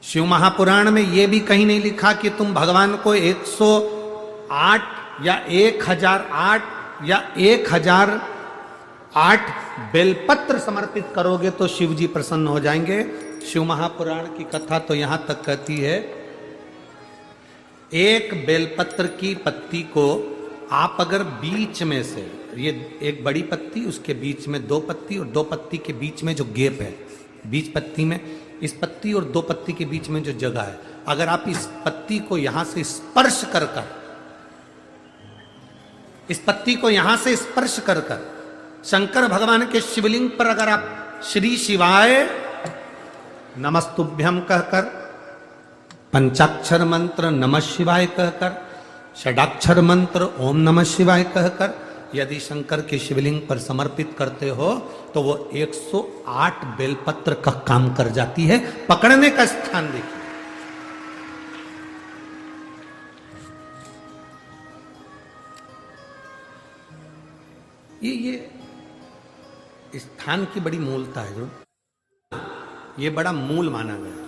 शिव महापुराण में यह भी कहीं नहीं लिखा कि तुम भगवान को 108 या 1008 या 1008 बेलपत्र समर्पित करोगे तो शिव जी प्रसन्न हो जाएंगे। शिव महापुराण की कथा तो यहां तक कहती है, एक बेलपत्र की पत्ती को आप अगर बीच में से, ये एक बड़ी पत्ती, उसके बीच में दो पत्ती और दो पत्ती के बीच में जो गैप है, बीच पत्ती में, इस पत्ती और दो पत्ती के बीच में जो जगह है, अगर आप इस पत्ती को यहां से स्पर्श कर इस पत्ती को यहां से स्पर्श कर शंकर भगवान के शिवलिंग पर अगर आप श्री शिवाय नमस्तुभ्यम कहकर, पंचाक्षर मंत्र नमः शिवाय कहकर, षडाक्षर मंत्र ओम नमः शिवाय कहकर यदि शंकर के शिवलिंग पर समर्पित करते हो तो वो 108 बेलपत्र का काम कर जाती है। पकड़ने का स्थान देखिए, ये स्थान की बड़ी मूलता है, जो ये बड़ा मूल माना गया।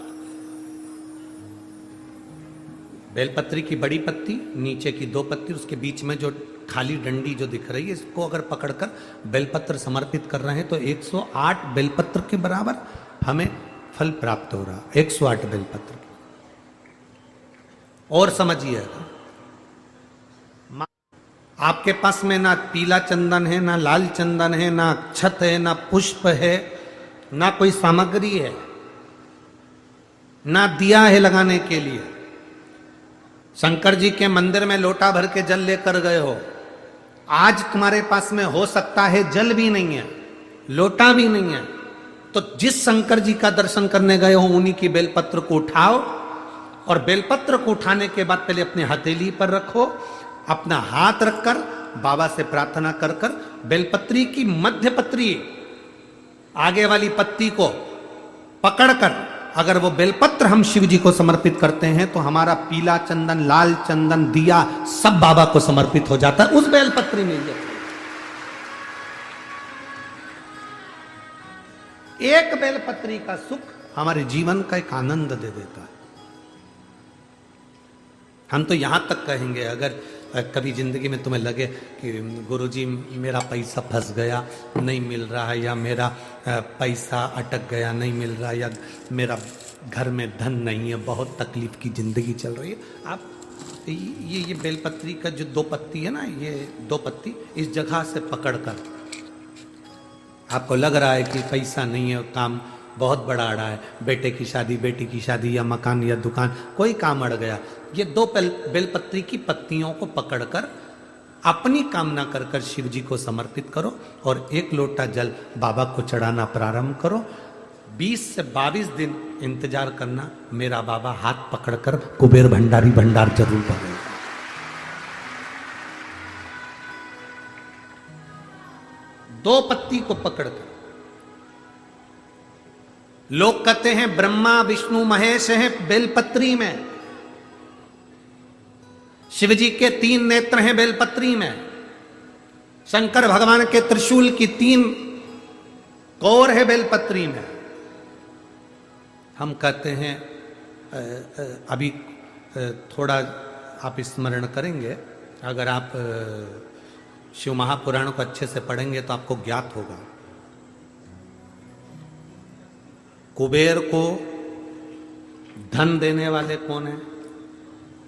बेलपत्री की बड़ी पत्ती, नीचे की दो पत्ती, उसके बीच में जो खाली डंडी जो दिख रही है, इसको अगर पकड़कर बेलपत्र समर्पित कर रहे हैं तो 108 बेलपत्र के बराबर हमें फल प्राप्त हो रहा। 108 बेलपत्र के। और समझिए, आपके पास में ना पीला चंदन है, ना लाल चंदन है, ना अक्षत है, ना पुष्प है, ना कोई सामग्री है, ना दिया है लगाने के लिए। शंकर जी के मंदिर में लोटा भर के जल लेकर गए हो, आज तुम्हारे पास में हो सकता है जल भी नहीं है, लोटा भी नहीं है, तो जिस शंकर जी का दर्शन करने गए हो उन्हीं की बेलपत्र को उठाओ और बेलपत्र को उठाने के बाद पहले अपने हथेली पर रखो, अपना हाथ रखकर बाबा से प्रार्थना कर कर बेलपत्री की मध्य पत्री, आगे वाली पत्ती को पकड़कर अगर वो बेलपत्र हम शिव जी को समर्पित करते हैं तो हमारा पीला चंदन, लाल चंदन, दिया सब बाबा को समर्पित हो जाता है, उस बेलपत्री में जाता है। एक बेलपत्री का सुख हमारे जीवन का एक आनंद दे देता है। हम तो यहां तक कहेंगे, अगर कभी जिंदगी में तुम्हें लगे कि गुरुजी मेरा पैसा फंस गया, नहीं मिल रहा है, या मेरा पैसा अटक गया, नहीं मिल रहा, या मेरा घर में धन नहीं है, बहुत तकलीफ की जिंदगी चल रही है, आप ये बेलपत्री का जो दो पत्ती है ना, ये दो पत्ती इस जगह से पकड़कर, आपको लग रहा है कि पैसा नहीं है, काम बहुत बड़ा अड़ा है, बेटे की शादी, बेटी की शादी, या मकान या दुकान, कोई काम अड़ गया, ये दो बेलपत्री की पत्तियों को पकड़कर अपनी कामना कर कर शिव जी को समर्पित करो और एक लोटा जल बाबा को चढ़ाना प्रारंभ करो। 20 से 22 दिन इंतजार करना, मेरा बाबा हाथ पकड़कर कुबेर भंडारी भंडार जरूर भरेगा। दो पत्ती को पकड़कर, लोग कहते हैं ब्रह्मा विष्णु महेश हैं बेलपत्री में, शिव जी के 3 नेत्र हैं बेलपत्री में, शंकर भगवान के त्रिशूल की 3 कोर है बेलपत्री में। हम कहते हैं अभी थोड़ा आप स्मरण करेंगे, अगर आप शिव महापुराण को अच्छे से पढ़ेंगे तो आपको ज्ञात होगा। कुबेर को धन देने वाले कौन है?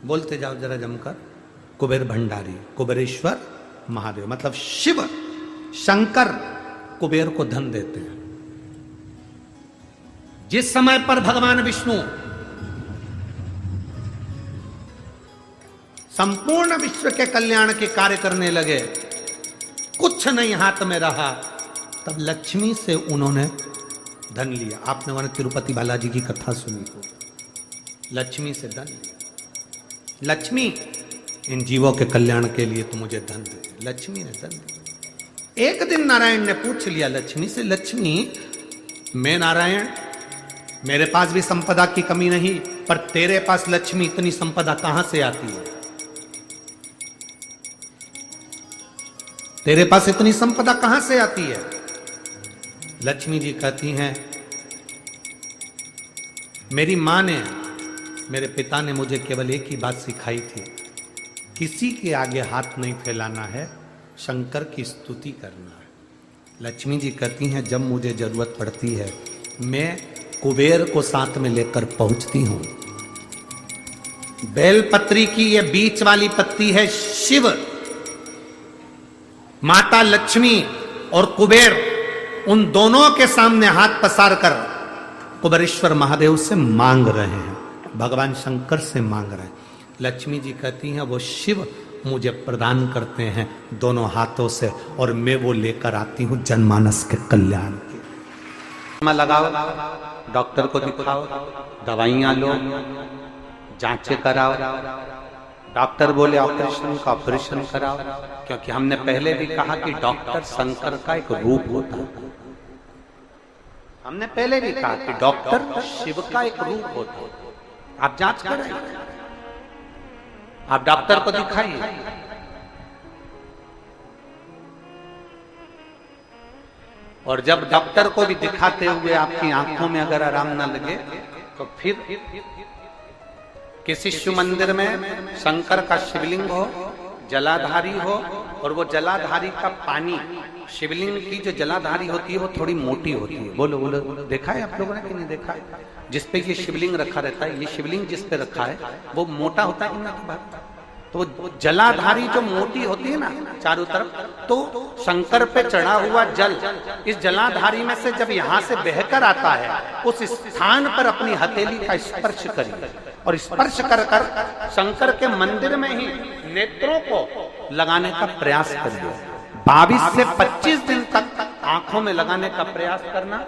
बोलते जाओ जरा जमकर। कुबेर भंडारी, कुबेरेश्वर महादेव, मतलब शिव शंकर कुबेर को धन देते हैं। जिस समय पर भगवान विष्णु संपूर्ण विश्व के कल्याण के कार्य करने लगे, कुछ नहीं हाथ में रहा, तब लक्ष्मी से उन्होंने धन लिया। आपने वहां तिरुपति बालाजी की कथा सुनी हो, लक्ष्मी से धन लिया। लक्ष्मी, इन जीवों के कल्याण के लिए तो मुझे धन दे। लक्ष्मी ने धन दिया। एक दिन नारायण ने पूछ लिया लक्ष्मी से, लक्ष्मी मैं नारायण, मेरे पास भी संपदा की कमी नहीं, पर तेरे पास लक्ष्मी इतनी संपदा कहां से आती है? तेरे पास इतनी संपदा कहां से आती है? लक्ष्मी जी कहती हैं, मेरी मां ने मेरे पिता ने मुझे केवल एक ही बात सिखाई थी, किसी के आगे हाथ नहीं फैलाना है, शंकर की स्तुति करना है। लक्ष्मी जी कहती हैं जब मुझे जरूरत पड़ती है मैं कुबेर को साथ में लेकर पहुंचती हूं। बेलपत्री की ये बीच वाली पत्ती है शिव, माता लक्ष्मी और कुबेर, उन दोनों के सामने हाथ पसार कर कुबेरेश्वर महादेव से मांग रहे हैं, भगवान शंकर से मांग रहे हैं। लक्ष्मी जी कहती हैं वो शिव मुझे प्रदान करते हैं दोनों हाथों से और मैं वो लेकर आती हूं जनमानस के कल्याण के। लगाओ, डॉक्टर को दिखाओ, दवाइयां लो, जांचें कराओ, डॉक्टर बोले ऑपरेशन का ऑपरेशन कराओ, क्योंकि हमने पहले भी कहा कि डॉक्टर शंकर का एक रूप होता है। हमने पहले भी कहा कि डॉक्टर शिव का एक रूप होता है। आप जांच करें, आप डॉक्टर को दिखाइए। और जब डॉक्टर को भी दिखाते हुए आपकी आंखों में अगर आराम ना लगे तो फिर किसी शिव मंदिर में शंकर का शिवलिंग हो, जलाधारी हो, और वो जलाधारी का पानी, शिवलिंग की जो जलाधारी होती है वो थोड़ी मोटी होती है। बोलो बोलो, देखा है आप लोगों ने कि नहीं देखा है? जिसपे ये शिवलिंग रखा रहता है, ये शिवलिंग जिस पे रखा है वो मोटा होता है कि ना? तो जलाधारी जो मोटी होती है ना चारों तरफ, तो शंकर पे चढ़ा हुआ जल इस जलाधारी में से जब यहाँ से बहकर आता है, उस स्थान पर अपनी हथेली का स्पर्श करिए और स्पर्श कर कर शंकर के मंदिर में ही नेत्रों को लगाने का प्रयास करिए। 22 से 25 दिन तक आंखों में लगाने का प्रयास करना।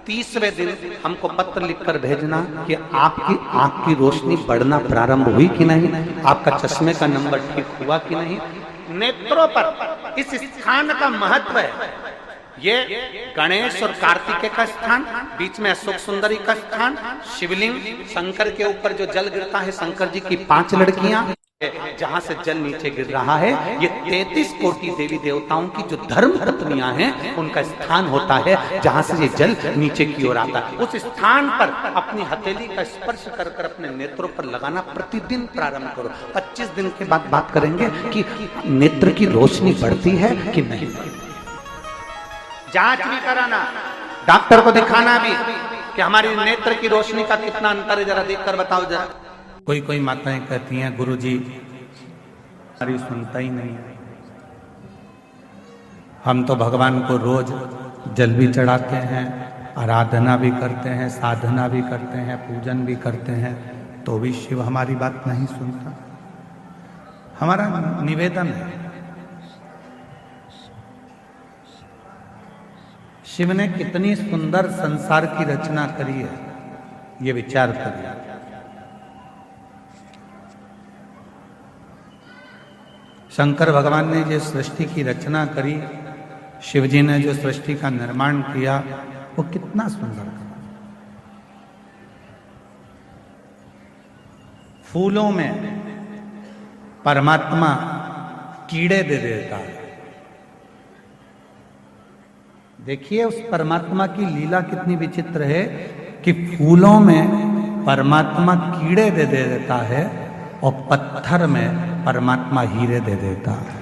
30वें दिन हमको पत्र लिखकर भेजना कि आपकी आंख की रोशनी बढ़ना प्रारंभ हुई कि नहीं, आपका चश्मे का नंबर ठीक हुआ कि नहीं। नेत्रों पर इस स्थान का महत्व है। ये गणेश और कार्तिकेय का स्थान, बीच में अशोक सुंदरी का स्थान, शिवलिंग, शंकर के ऊपर जो जल गिरता है, शंकर जी की 5 लड़कियां, जहां से जल नीचे गिर रहा है, ये 33 कोटि देवी देवताओं की जो धर्म पत्नियां हैं उनका स्थान होता है, जहां से ये जल नीचे की ओर आता है। उस स्थान पर अपनी हथेली का स्पर्श कर कर अपने नेत्रों पर लगाना प्रतिदिन प्रारंभ करो। 25 दिन के बाद बात करेंगे कि नेत्र की रोशनी बढ़ती है कि नहीं। जांच भी कराना, डॉक्टर को दिखाना भी कि हमारी नेत्र की रोशनी का कितना अंतर है, जरा देखकर बताओ जरा। कोई माताएं कहती हैं गुरुजी हमारी सुनता ही नहीं है, हम तो भगवान को रोज जल भी चढ़ाते हैं, आराधना भी करते हैं, साधना भी करते हैं, पूजन भी करते हैं, तो भी शिव हमारी बात नहीं सुनता। हमारा निवेदन है, शिव ने कितनी सुंदर संसार की रचना करी है, ये विचार करिए। शंकर भगवान ने जो सृष्टि की रचना करी, शिव जी ने जो सृष्टि का निर्माण किया, वो कितना सुंदर करा। फूलों में परमात्मा कीड़े दे देता है। देखिए उस परमात्मा की लीला कितनी विचित्र है कि फूलों में परमात्मा कीड़े दे देता है और पत्थर में परमात्मा हीरे दे देता है।